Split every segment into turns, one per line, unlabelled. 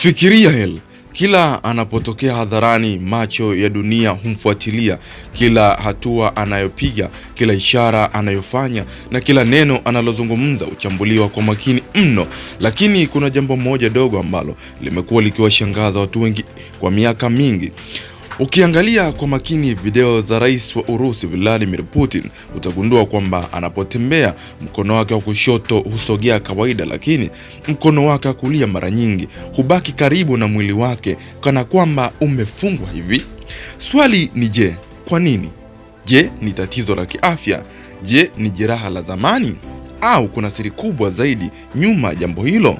Fikiria hili, kila anapotokea hadharani macho ya dunia humfuatilia, kila hatua anayopiga, kila ishara anayofanya na kila neno analozungumza huchambuliwa kwa makini mno. Lakini kuna jambo moja dogo ambalo limekuwa likiwashangaza watu wengi kwa miaka mingi. Ukiangalia kwa makini video za rais wa Urusi Vladimir Putin, utagundua kwamba anapotembea mkono wake wa kushoto husogea kawaida, lakini mkono wake wa kulia mara nyingi hubaki karibu na mwili wake kana kwamba umefungwa hivi. Swali ni je, kwa nini? Je, ni tatizo la kiafya? Je, ni jeraha la zamani? Au kuna siri kubwa zaidi nyuma ya jambo hilo?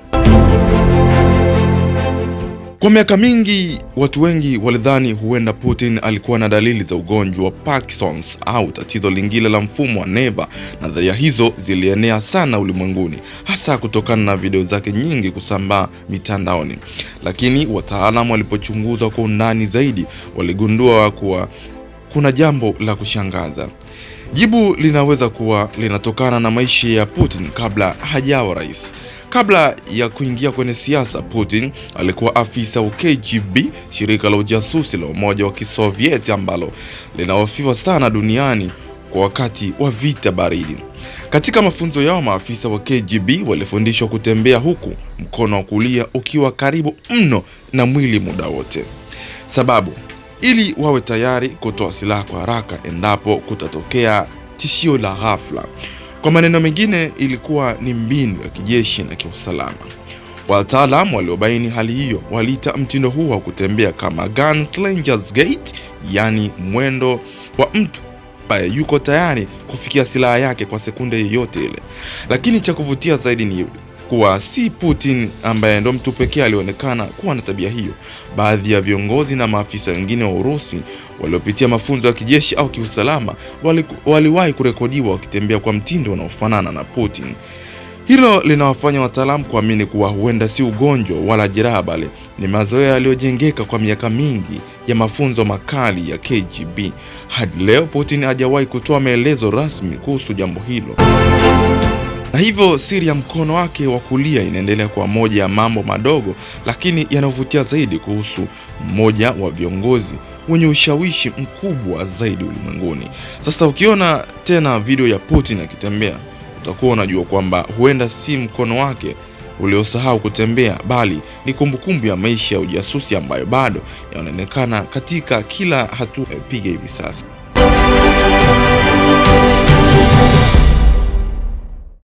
Kwa miaka mingi watu wengi walidhani huenda Putin alikuwa na dalili za ugonjwa wa Parkinson's au tatizo lingine la mfumo wa neva. Nadharia hizo zilienea sana ulimwenguni, hasa kutokana na video zake nyingi kusambaa mitandaoni. Lakini wataalamu walipochunguza kwa undani zaidi, waligundua kuwa kuna jambo la kushangaza. Jibu linaweza kuwa linatokana na maisha ya Putin kabla hajawa rais. Kabla ya kuingia kwenye siasa, Putin alikuwa afisa wa KGB, shirika la ujasusi la Umoja wa Kisovieti ambalo linahofiwa sana duniani kwa wakati wa vita baridi. Katika mafunzo yao, maafisa wa KGB walifundishwa kutembea huku mkono wa kulia ukiwa karibu mno na mwili muda wote. Sababu, ili wawe tayari kutoa silaha kwa haraka endapo kutatokea tishio la ghafla. Kwa maneno mengine, ilikuwa ni mbinu ya kijeshi na kiusalama. Wataalamu waliobaini hali hiyo waliita mtindo huu wa kutembea kama gunslinger's gait, yani mwendo wa mtu ambaye yuko tayari kufikia silaha yake kwa sekunde yoyote ile. Lakini cha kuvutia zaidi ni kuwa si Putin ambaye ndo mtu pekee alionekana kuwa na tabia hiyo. Baadhi ya viongozi na maafisa wengine wa Urusi waliopitia mafunzo ya kijeshi au kiusalama waliwahi kurekodiwa wakitembea kwa mtindo unaofanana na Putin. Hilo linawafanya wataalamu kuamini kuwa huenda si ugonjwa wala jeraha, bali ni mazoea yaliyojengeka kwa miaka mingi ya mafunzo makali ya KGB. Hadi leo Putin hajawahi kutoa maelezo rasmi kuhusu jambo hilo. Na hivyo siri ya mkono wake wa kulia inaendelea kuwa moja ya mambo madogo lakini yanayovutia zaidi kuhusu mmoja wa viongozi wenye ushawishi mkubwa zaidi ulimwenguni. Sasa ukiona tena video ya Putin akitembea, utakuwa unajua kwamba huenda si mkono wake uliosahau kutembea, bali ni kumbukumbu ya maisha ya ujasusi ambayo bado yanaonekana katika kila hatua ya piga hivi sasa.